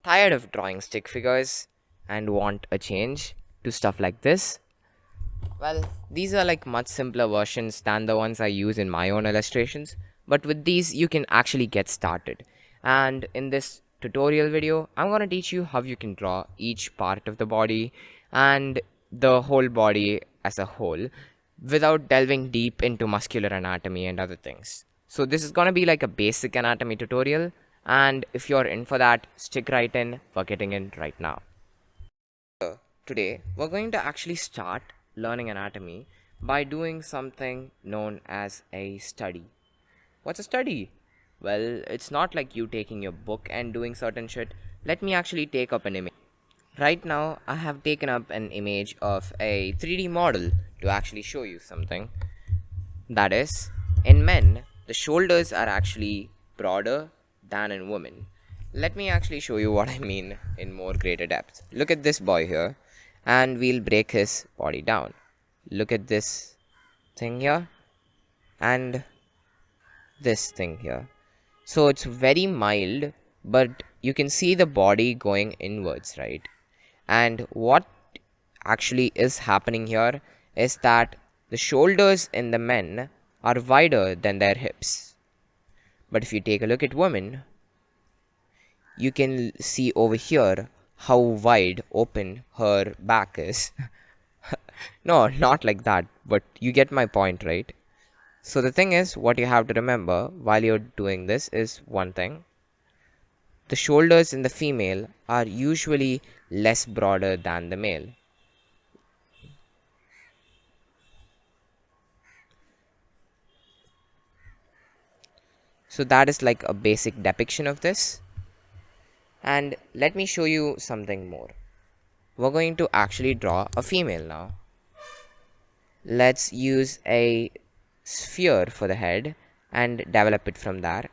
Tired of drawing stick figures and want a change to stuff like this? Well, these are like much simpler versions than the ones I use in my own illustrations, but with these you can actually get started. And in this tutorial video, I'm going to teach you how you can draw each part of the body and the whole body as a whole without delving deep into muscular anatomy and other things. So this is going to be like a basic anatomy tutorial, and if you're in for that, stick right in. We're getting in right now. Today, we're going to actually start learning anatomy by doing something known as a study. What's a study? Well, it's not like you taking your book and doing certain shit. Let me actually take up an image. Right now, I have taken up an image of a 3D model to actually show you something. That is, in men, the shoulders are actually broader than in women. Let me actually show you what I mean in more greater depth. Look at this boy here, and we'll break his body down. Look at this thing here, and this thing here. So it's very mild, but you can see the body going inwards, right? And what actually is happening here is that the shoulders in the men are wider than their hips. But if you take a look at women, you can see over here how wide open her back is. No, not like that, but you get my point, right? So the thing is, what you have to remember while you're doing this is one thing. The shoulders in the female are usually less broader than the male. So that is like a basic depiction of this. And let me show you something more. We're going to actually draw a female now. Let's use a sphere for the head and develop it from there.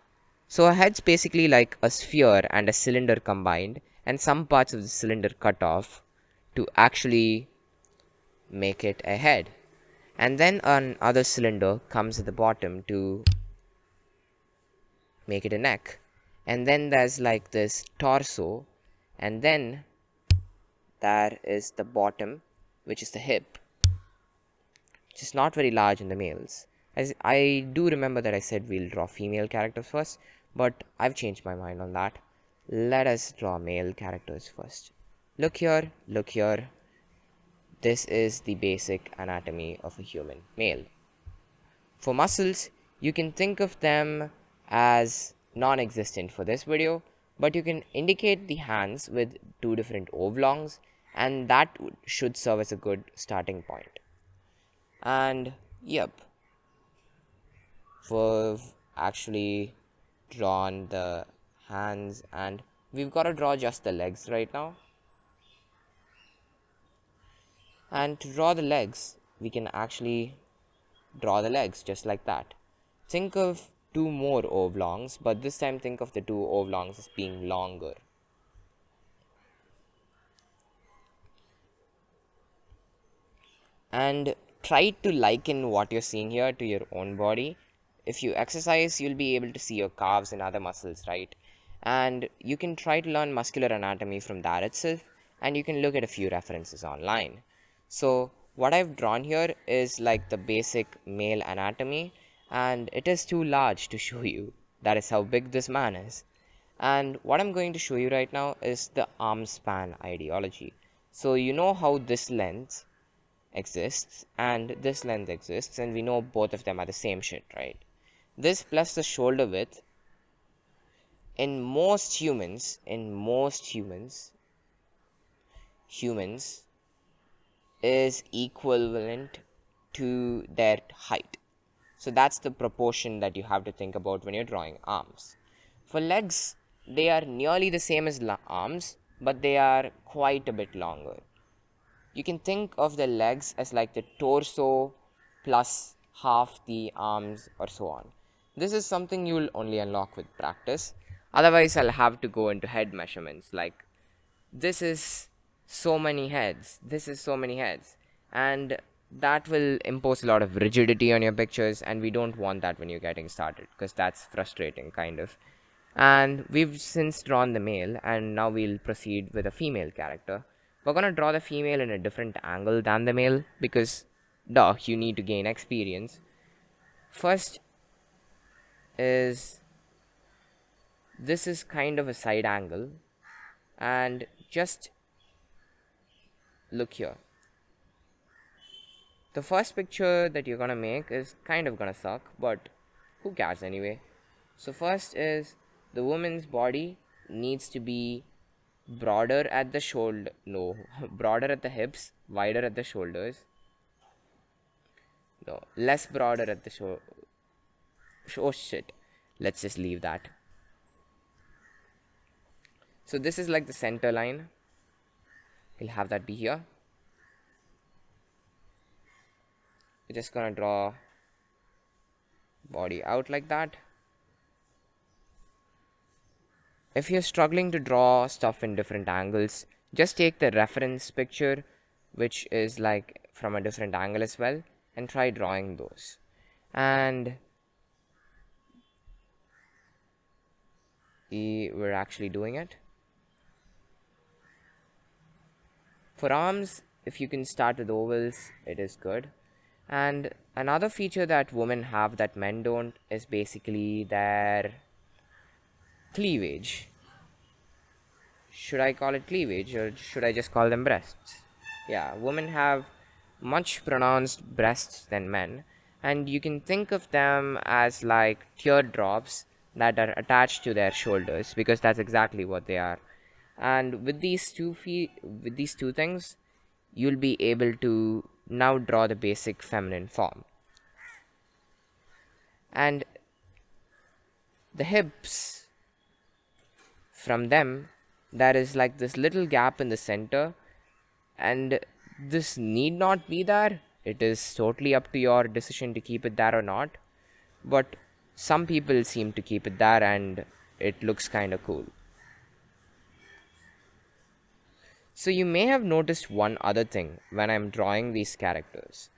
So a head's basically like a sphere and a cylinder combined, and some parts of the cylinder cut off to actually make it a head. And then another cylinder comes at the bottom to make it a neck. And then there's like this torso, and then there is the bottom, which is the hip, which is not very large in the males. As I do remember that I said we'll draw female characters first, but I've changed my mind on that. Let us draw male characters first. Look here, look here. This is the basic anatomy of a human male. For muscles, you can think of them as non-existent for this video, but you can indicate the hands with two different oblongs, and that should serve as a good starting point. And yep, we've actually drawn the hands, and we've got to draw just the legs right now. And to draw the legs, we can actually draw the legs just like that. Think of two more oblongs, but this time think of the two oblongs as being longer. And try to liken what you're seeing here to your own body. If you exercise, you'll be able to see your calves and other muscles, right? And you can try to learn muscular anatomy from that itself, and you can look at a few references online. So what I've drawn here is like the basic male anatomy, and it is too large to show you. That is how big this man is. And what I'm going to show you right now is the arm span ideology. So you know how this length exists and this length exists, and we know both of them are the same shit, right? This plus the shoulder width in most humans is equivalent to their height. So that's the proportion that you have to think about when you're drawing arms. For legs, they are nearly the same as arms, but they are quite a bit longer. You can think of the legs as like the torso plus half the arms or so on. This is something you'll only unlock with practice. Otherwise, I'll have to go into head measurements. Like, this is so many heads, this is so many heads. And that will impose a lot of rigidity on your pictures, and we don't want that when you're getting started, because that's frustrating, kind of. And we've since drawn the male, and now we'll proceed with a female character. We're gonna draw the female in a different angle than the male because, duh, you need to gain experience. First is this is kind of a side angle, and just look here. The first picture that you're gonna make is kind of gonna suck, but who cares anyway? So first is the woman's body needs to be broader at the shoulder, no, broader at the hips, wider at the shoulders. No, less broader at the oh shit. Let's just leave that. So this is like the center line. We'll have that be here. We're just gonna draw body out like that. If you're struggling to draw stuff in different angles, just take the reference picture, which is like from a different angle as well, and try drawing those. And we're actually doing it. For arms, if you can start with ovals, it is good. And another feature that women have that men don't is basically their cleavage. Should I call it cleavage or should I just call them breasts? Yeah, women have much pronounced breasts than men, and you can think of them as like teardrops that are attached to their shoulders, because that's exactly what they are. And with these two things, you'll be able to now draw the basic feminine form. And the hips, from them, there is like this little gap in the center, and this need not be there. It is totally up to your decision to keep it there or not, but some people seem to keep it there and it looks kind of cool. So you may have noticed one other thing when I'm drawing these characters,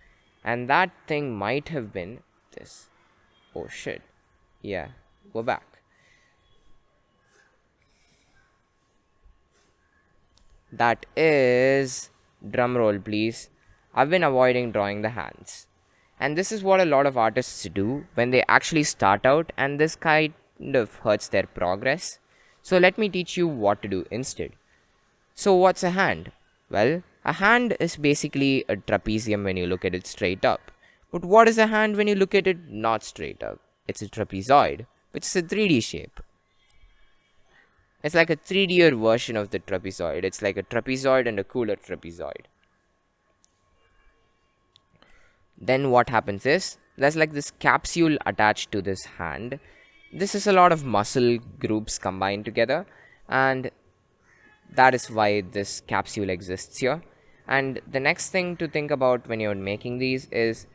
and that thing might have been this. Oh shit. Yeah, go back. That is, drum roll please, I've been avoiding drawing the hands. And this is what a lot of artists do when they actually start out, and this kind of hurts their progress. So let me teach you what to do instead. So what's a hand? Well, a hand is basically a trapezium when you look at it straight up. But what is a hand when you look at it not straight up? It's a trapezoid, which is a 3D shape. It's like a 3D version of the trapezoid. It's like a trapezoid and a cooler trapezoid. Then what happens is, there's like this capsule attached to this hand. This is a lot of muscle groups combined together, and that is why this capsule exists here. And the next thing to think about when you're making these is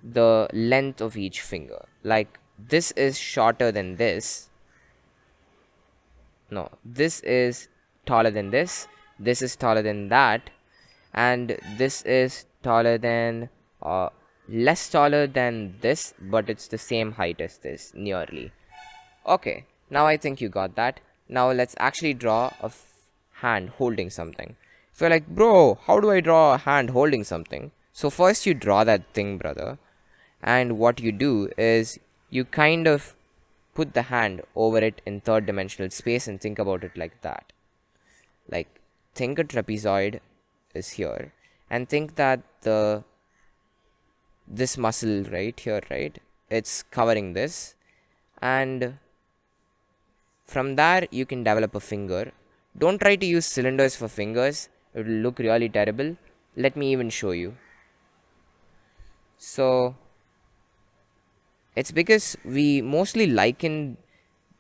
the length of each finger. Like, this is shorter than this. No, this is taller than this. This is taller than that. And this is taller than, less taller than this, but it's the same height as this, nearly. Okay, now I think you got that. Now let's actually draw a hand holding something. So like, bro, how do I draw a hand holding something? So first you draw that thing, brother. And what you do is you kind of put the hand over it in third dimensional space and think about it like that. Like, think a trapezoid is here, and think that this muscle right here, right, it's covering this, and from there you can develop a finger. Don't try to use cylinders for fingers, it will look really terrible. Let me even show you. So it's because we mostly liken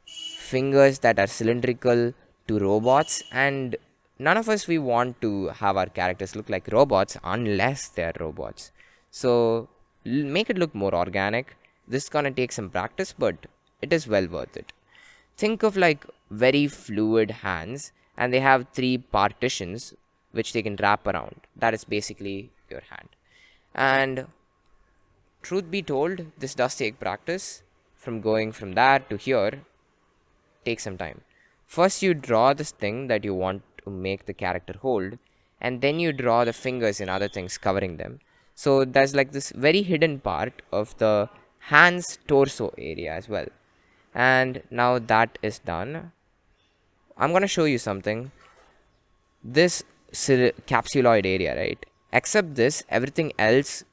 fingers that are cylindrical to robots, and none of us we want to have our characters look like robots unless they're robots. So make it look more organic. This is gonna take some practice, but it is well worth it. Think of like very fluid hands, and they have 3 partitions which they can wrap around. That is basically your hand. And truth be told, this does take practice from going from there to here. take some time. First, you draw this thing that you want to make the character hold, and then you draw the fingers and other things covering them. So there's like this very hidden part of the hands torso area as well. And now that is done, I'm going to show you something. This capsuloid area, right? Except this, everything else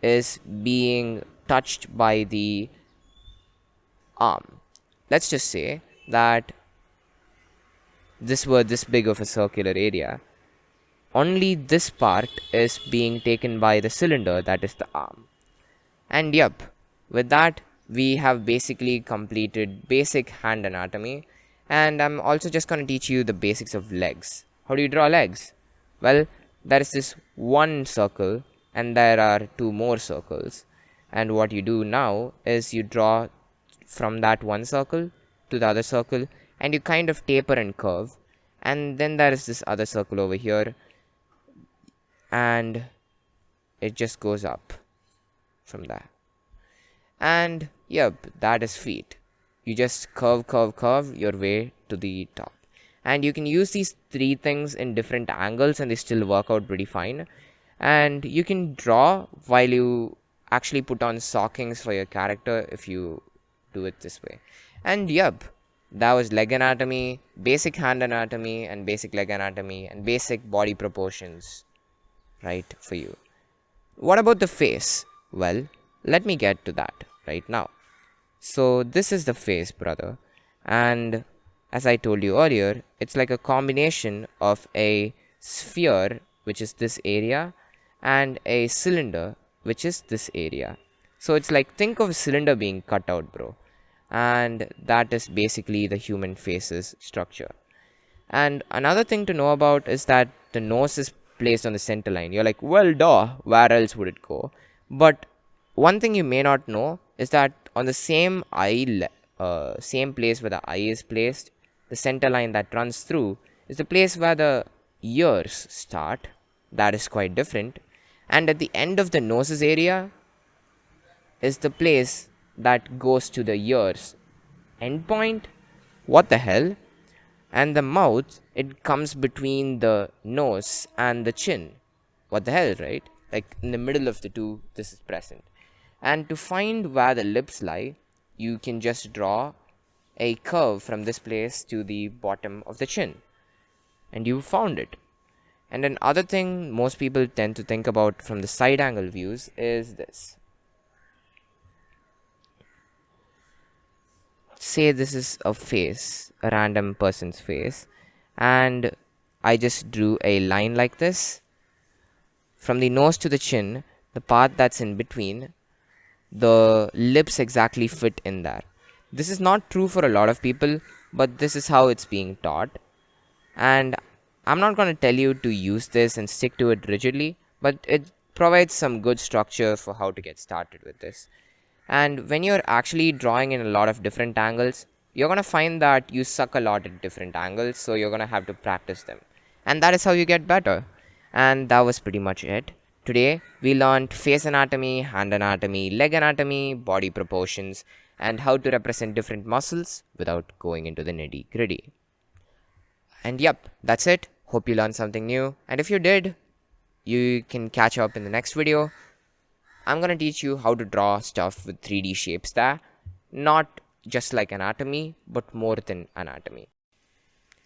is being touched by the arm. Let's just say that this were this big of a circular area. Only this part is being taken by the cylinder, that is the arm. And yep, with that, we have basically completed basic hand anatomy. And I'm also just going to teach you the basics of legs. How do you draw legs? Well, there is this one circle and there are two more circles. And what you do now is you draw from that one circle to the other circle and you kind of taper and curve. And then there is this other circle over here and it just goes up from there. And yep, that is feet. You just curve your way to the top. And you can use these three things in different angles and they still work out pretty fine. And you can draw while you actually put on stockings for your character if you do it this way. And yep, that was leg anatomy, basic hand anatomy, and basic leg anatomy, and basic body proportions, right, for you. What about the face? Well, let me get to that right now. So this is the face, brother, and as I told you earlier, it's like a combination of a sphere, which is this area, and a cylinder, which is this area. So it's like, think of a cylinder being cut out, bro, and that is basically the human face's structure. And another thing to know about is that the nose is placed on the center line. You're like, well, duh, where else would it go? But one thing you may not know is that on the same same place where the eye is placed, the center line that runs through is the place where the ears start. That is quite different. And at the end of the nose's area is the place that goes to the ears endpoint. What the hell? And the mouth, it comes between the nose and the chin. What the hell, right? Like in the middle of the two, this is present. And to find where the lips lie, you can just draw a curve from this place to the bottom of the chin. And you found it. And another thing most people tend to think about from the side angle views is this. Say this is a face, a random person's face, and I just drew a line like this. From the nose to the chin, the part that's in between, the lips exactly fit in there. This is not true for a lot of people, but this is how it's being taught. And I'm not going to tell you to use this and stick to it rigidly, but it provides some good structure for how to get started with this. And when you're actually drawing in a lot of different angles, you're going to find that you suck a lot at different angles, so you're going to have to practice them. And that is how you get better. And that was pretty much it. Today, we learned face anatomy, hand anatomy, leg anatomy, body proportions, and how to represent different muscles without going into the nitty gritty. And yep, that's it. Hope you learned something new. And if you did, you can catch up in the next video. I'm going to teach you how to draw stuff with 3D shapes there. Not just like anatomy, but more than anatomy.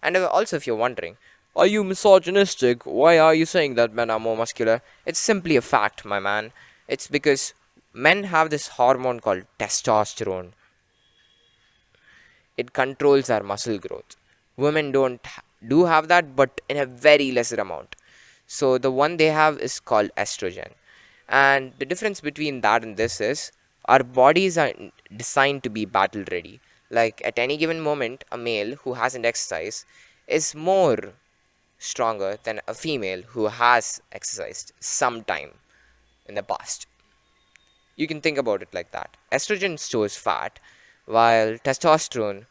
And also, if you're wondering, are you misogynistic? Why are you saying that men are more muscular? It's simply a fact, my man. It's because men have this hormone called testosterone. It controls our muscle growth. Women do have that, but in a very lesser amount. So the one they have is called estrogen. And the difference between that and this is our bodies are designed to be battle ready. Like at any given moment, a male who hasn't exercised is more stronger than a female who has exercised sometime in the past. You can think about it like that. Estrogen stores fat, while testosterone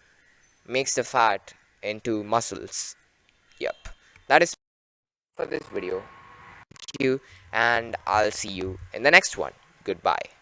makes the fat into muscles. Yep. That is for this video. Thank you, and I'll see you in the next one. Goodbye.